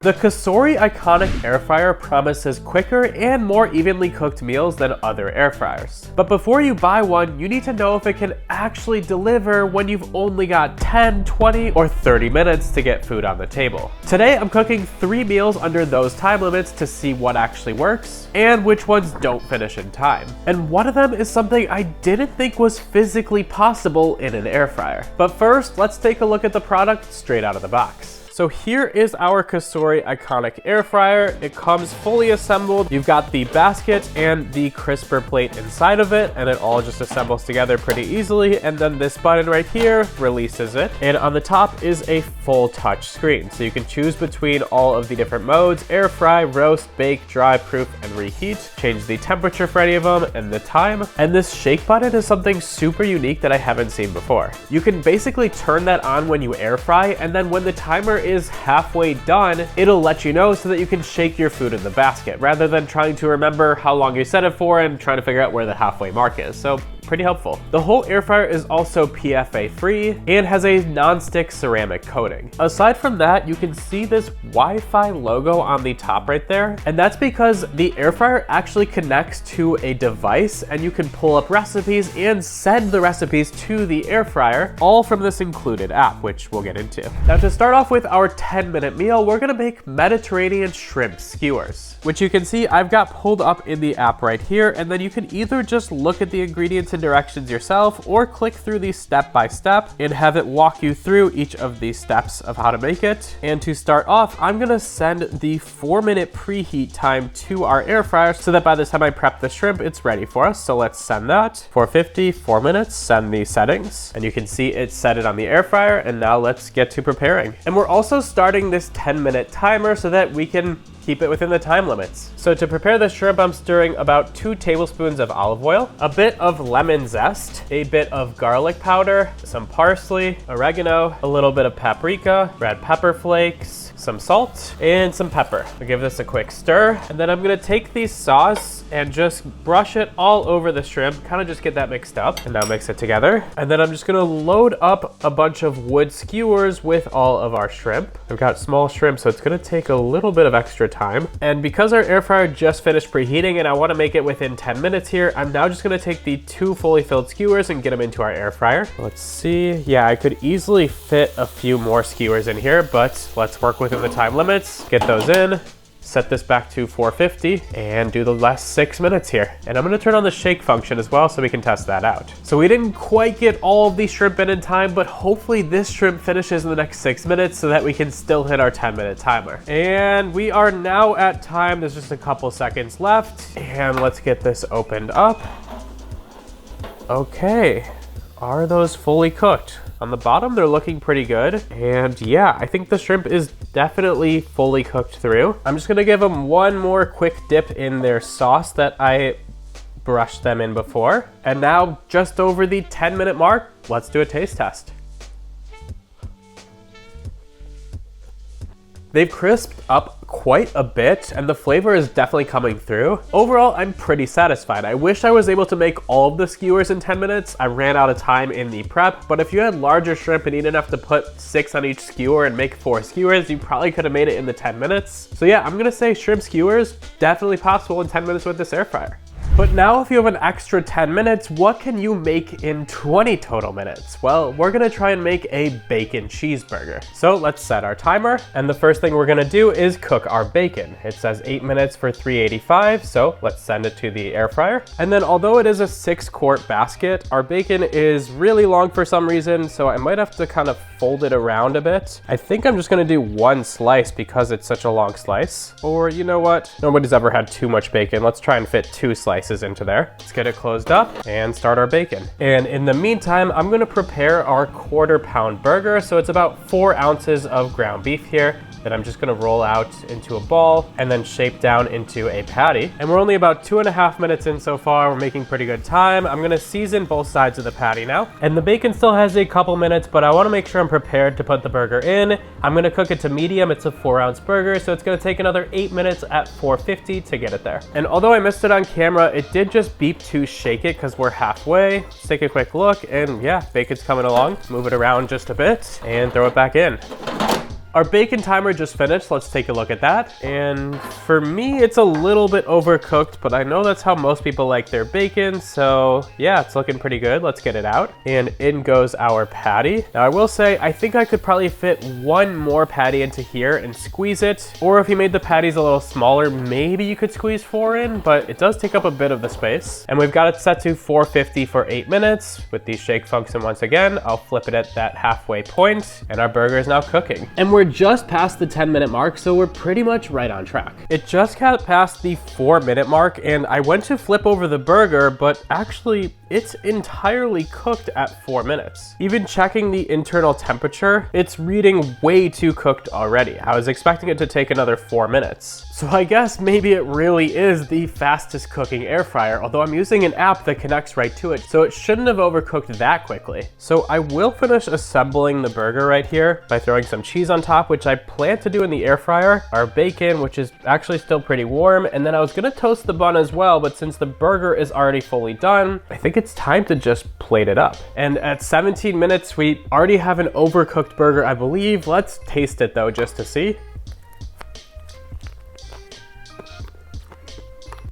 The Cosori iconic air fryer promises quicker and more evenly cooked meals than other air fryers. But before you buy one, you need to know if it can actually deliver when you've only got 10, 20, or 30 minutes to get food on the table. Today, I'm cooking 3 meals under those time limits to see what actually works and which ones don't finish in time. And one of them is something I didn't think was physically possible in an air fryer. But first, let's take a look at the product straight out of the box. So here is our Cosori iconic air fryer. It comes fully assembled. You've got the basket and the crisper plate inside of it, and it all just assembles together pretty easily. And then this button right here releases it. And on the top is a full touch screen. So you can choose between all of the different modes: air fry, roast, bake, dry, proof, and reheat. Change the temperature for any of them and the time. And this shake button is something super unique that I haven't seen before. You can basically turn that on when you air fry, and then when the timer is halfway done, it'll let you know so that you can shake your food in the basket rather than trying to remember how long you set it for and trying to figure out where the halfway mark is. So pretty helpful. The whole air fryer is also PFA free and has a non-stick ceramic coating. Aside from that, you can see this Wi-Fi logo on the top right there, and that's because the air fryer actually connects to a device and you can pull up recipes and send the recipes to the air fryer, all from this included app, which we'll get into. Now, to start off with our 10-minute meal, we're gonna make Mediterranean shrimp skewers, which you can see I've got pulled up in the app right here, and then you can either just look at the ingredients and directions yourself or click through these step by step and have it walk you through each of these steps of how to make it. And to start off, I'm gonna send the 4-minute preheat time to our air fryer so that by the time I prep the shrimp, it's ready for us. So let's send that. 450, 4 minutes, send the settings, and you can see it set it on the air fryer. And now let's get to preparing. And we're also starting this 10-minute timer so that we can keep it within the time limits. So to prepare the shrimp, I'm stirring about 2 tablespoons of olive oil, a bit of lemon zest, a bit of garlic powder, some parsley, oregano, a little bit of paprika, red pepper flakes, some salt, and some pepper. I'll give this a quick stir, and then I'm gonna take the sauce and just brush it all over the shrimp, kind of just get that mixed up, and now mix it together. And then I'm just gonna load up a bunch of wood skewers with all of our shrimp. I've got small shrimp, so it's gonna take a little bit of extra time. And because our air fryer just finished preheating and I wanna make it within 10 minutes here, I'm now just gonna take the 2 fully filled skewers and get them into our air fryer. Let's see, yeah, I could easily fit a few more skewers in here, but let's work within the time limits, get those in, set this back to 450, and do the last 6 minutes here. And I'm gonna turn on the shake function as well so we can test that out. So we didn't quite get all of these shrimp in time, but hopefully this shrimp finishes in the next 6 minutes so that we can still hit our 10-minute timer. And we are now at time. There's just a couple seconds left, and let's get this opened up. Okay, are those fully cooked? On the bottom, they're looking pretty good. And yeah, I think the shrimp is definitely fully cooked through. I'm just gonna give them one more quick dip in their sauce that I brushed them in before. And now, just over the 10-minute mark, let's do a taste test. They've crisped up quite a bit, and the flavor is definitely coming through. Overall, I'm pretty satisfied. I wish I was able to make all of the skewers in 10 minutes. I ran out of time in the prep, but if you had larger shrimp and you didn't have to put 6 on each skewer and make 4 skewers, you probably could have made it in the 10 minutes. So yeah, I'm gonna say shrimp skewers, definitely possible in 10 minutes with this air fryer. But now if you have an extra 10 minutes, what can you make in 20 total minutes? Well, we're gonna try and make a bacon cheeseburger. So let's set our timer, and the first thing we're gonna do is cook our bacon. It says 8 minutes for 385, so let's send it to the air fryer. And then although it is a 6-quart basket, our bacon is really long for some reason, so I might have to kind of fold it around a bit. I think I'm just gonna do 1 slice because it's such a long slice. Or you know what? Nobody's ever had too much bacon. Let's try and fit 2 slices into there. Let's get it closed up and start our bacon. And in the meantime, I'm gonna prepare our 1/4 pound burger. So it's about 4 ounces of ground beef here that I'm just gonna roll out into a ball and then shape down into a patty. And we're only about 2.5 minutes in so far. We're making pretty good time. I'm gonna season both sides of the patty now. And the bacon still has a couple minutes, but I wanna make sure I'm prepared to put the burger in. I'm gonna cook it to medium. It's a 4-ounce burger, so it's gonna take another 8 minutes at 450 to get it there. And although I missed it on camera, it did just beep to shake it because we're halfway. Let's take a quick look, and yeah, bacon's coming along. Move it around just a bit and throw it back in. Our bacon timer just finished. Let's take a look at that. And for me, it's a little bit overcooked, but I know that's how most people like their bacon. So yeah, it's looking pretty good. Let's get it out. And in goes our patty. Now I will say, I think I could probably fit one more patty into here and squeeze it. Or if you made the patties a little smaller, maybe you could squeeze 4 in, but it does take up a bit of the space. And we've got it set to 450 for 8 minutes. With the shake function once again, I'll flip it at that halfway point, and our burger is now cooking. And we're just past the 10-minute mark, so we're pretty much right on track. It just got past the 4-minute mark, and I went to flip over the burger, but actually it's entirely cooked at 4 minutes. Even checking the internal temperature, it's reading way too cooked already. I was expecting it to take another 4 minutes. So I guess maybe it really is the fastest cooking air fryer, although I'm using an app that connects right to it, so it shouldn't have overcooked that quickly. So I will finish assembling the burger right here by throwing some cheese on top, which I plan to do in the air fryer, our bacon, which is actually still pretty warm, and then I was gonna toast the bun as well, but since the burger is already fully done, I think it's time to just plate it up. And at 17 minutes, we already have an overcooked burger, I believe. Let's taste it though, just to see.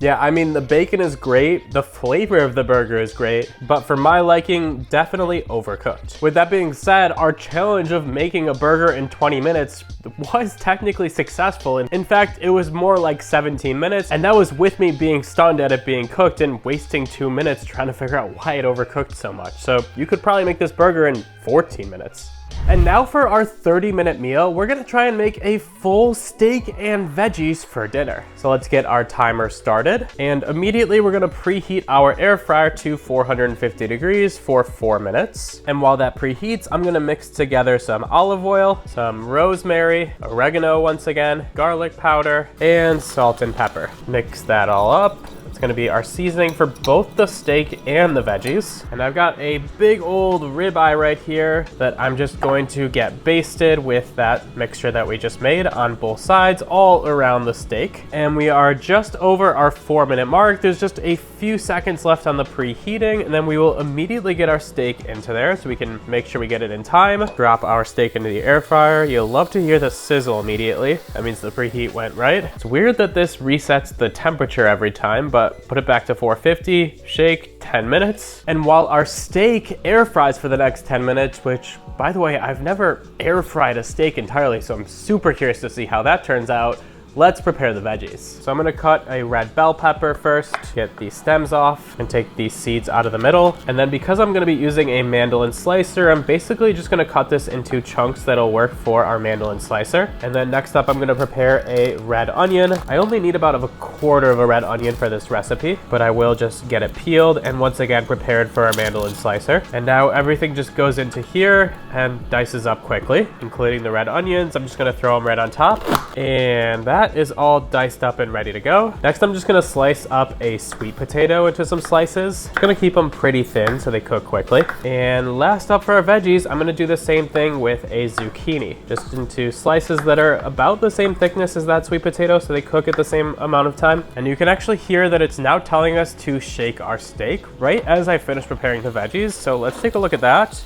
Yeah, I mean, the bacon is great, the flavor of the burger is great, but for my liking, definitely overcooked. With that being said, our challenge of making a burger in 20 minutes was technically successful. In fact, it was more like 17 minutes, and that was with me being stunned at it being cooked and wasting 2 minutes trying to figure out why it overcooked so much. So you could probably make this burger in 14 minutes. And now for our 30-minute meal, we're gonna try and make a full steak and veggies for dinner. So let's get our timer started. And immediately we're gonna preheat our air fryer to 450 degrees for 4 minutes. And while that preheats, I'm gonna mix together some olive oil, some rosemary, oregano once again, garlic powder, and salt and pepper. Mix that all up. It's gonna be our seasoning for both the steak and the veggies. And I've got a big old ribeye right here that I'm just going to get basted with that mixture that we just made on both sides, all around the steak. And we are just over our 4-minute mark. There's just a few seconds left on the preheating, and then we will immediately get our steak into there so we can make sure we get it in time. Drop our steak into the air fryer. You'll love to hear the sizzle immediately. That means the preheat went right. It's weird that this resets the temperature every time, but put it back to 450, shake, 10 minutes. And while our steak air fries for the next 10 minutes, which by the way, I've never air fried a steak entirely, so I'm super curious to see how that turns out. Let's prepare the veggies. So I'm gonna cut a red bell pepper first, get the stems off and take these seeds out of the middle. And then because I'm gonna be using a mandolin slicer, I'm basically just gonna cut this into chunks that'll work for our mandolin slicer. And then next up, I'm gonna prepare a red onion. I only need about a quarter of a red onion for this recipe, but I will just get it peeled and once again prepared for our mandolin slicer. And now everything just goes into here and dices up quickly, including the red onions. I'm just gonna throw them right on top. And that is all diced up and ready to go. Next, I'm just gonna slice up a sweet potato into some slices. I'm gonna keep them pretty thin so they cook quickly. And last up for our veggies, I'm gonna do the same thing with a zucchini, just into slices that are about the same thickness as that sweet potato so they cook at the same amount of time. And you can actually hear that it's now telling us to shake our steak right as I finish preparing the veggies. So let's take a look at that.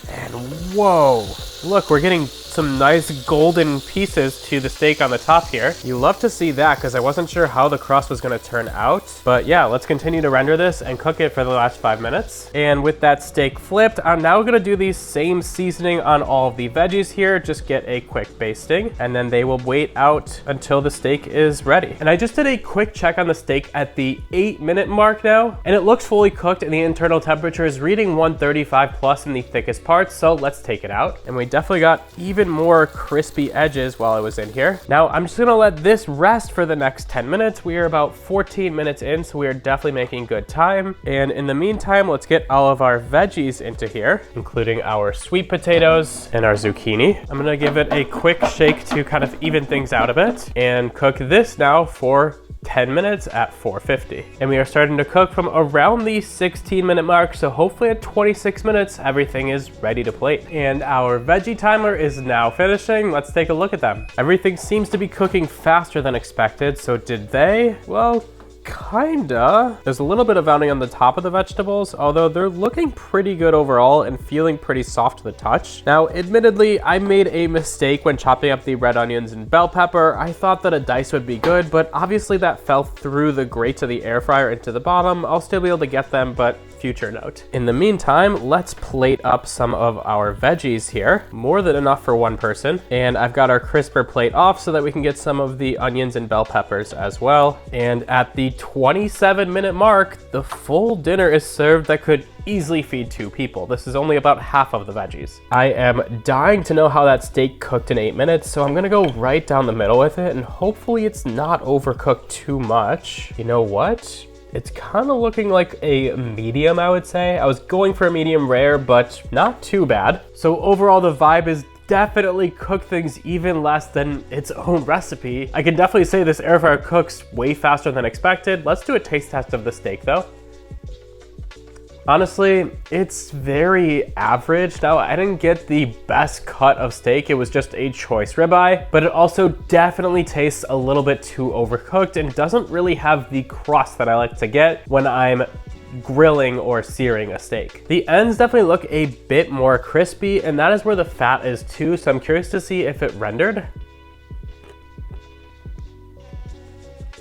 And whoa, look, we're getting some nice golden pieces to the steak on the top here. You love to see that because I wasn't sure how the crust was gonna turn out. But yeah, let's continue to render this and cook it for the last 5 minutes. And with that steak flipped, I'm now gonna do the same seasoning on all of the veggies here, just get a quick basting, and then they will wait out until the steak is ready. And I just did a quick check on the steak at the 8-minute mark now, and it looks fully cooked and the internal temperature is reading 135 plus in the thickest parts, so let's take it out. And we definitely got even more crispy edges while I was in here. Now I'm just gonna let this rest for the next 10 minutes. We are about 14 minutes in, so we are definitely making good time. And in the meantime, let's get all of our veggies into here, including our sweet potatoes and our zucchini. I'm gonna give it a quick shake to kind of even things out a bit and cook this now for 10 minutes at 450. And we are starting to cook from around the 16-minute mark, so hopefully at 26 minutes, everything is ready to plate. And our veggie timer is now finishing. Let's take a look at them. Everything seems to be cooking faster than expected, so did they? Well, Kinda. There's a little bit of browning on the top of the vegetables, although they're looking pretty good overall and feeling pretty soft to the touch. Now, admittedly, I made a mistake when chopping up the red onions and bell pepper. I thought that a dice would be good, but obviously that fell through the grate of the air fryer into the bottom. I'll still be able to get them, but future note. In the meantime, let's plate up some of our veggies here. More than enough for one person. And I've got our crisper plate off so that we can get some of the onions and bell peppers as well. And at the 27-minute mark, the full dinner is served that could easily feed 2 people. This is only about half of the veggies. I am dying to know how that steak cooked in 8 minutes, so I'm gonna go right down the middle with it, and hopefully it's not overcooked too much. You know what? It's kind of looking like a medium, I would say. I was going for a medium rare, but not too bad. So overall, the vibe is definitely cook things even less than its own recipe. I can definitely say this air fryer cooks way faster than expected. Let's do a taste test of the steak though. Honestly, it's very average. Now, I didn't get the best cut of steak. It was just a choice ribeye, but it also definitely tastes a little bit too overcooked and doesn't really have the crust that I like to get when I'm grilling or searing a steak. The ends definitely look a bit more crispy, and that is where the fat is too, so I'm curious to see if it rendered.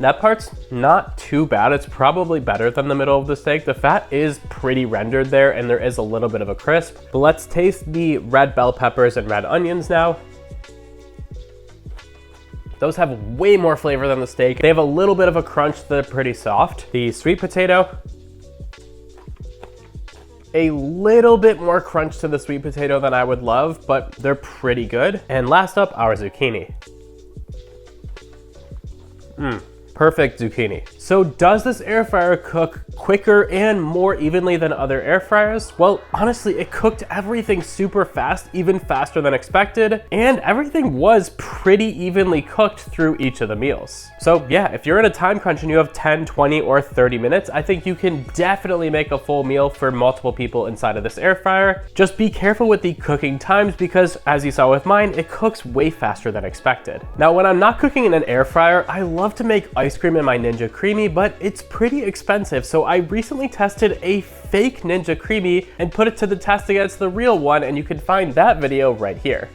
That part's not too bad. It's probably better than the middle of the steak. The fat is pretty rendered there, and there is a little bit of a crisp. But let's taste the red bell peppers and red onions now. Those have way more flavor than the steak. They have a little bit of a crunch. They're pretty soft. The sweet potato, a little bit more crunch to the sweet potato than I would love, but they're pretty good. And last up, our zucchini. Perfect zucchini. So does this air fryer cook quicker and more evenly than other air fryers? Well, honestly, it cooked everything super fast, even faster than expected, and everything was pretty evenly cooked through each of the meals. So yeah, if you're in a time crunch and you have 10, 20, or 30 minutes, I think you can definitely make a full meal for multiple people inside of this air fryer. Just be careful with the cooking times because, as you saw with mine, it cooks way faster than expected. Now, when I'm not cooking in an air fryer, I love to make ice cream in my Ninja Creamy, but it's pretty expensive, so I recently tested a fake Ninja Creamy and put it to the test against the real one, and you can find that video right here.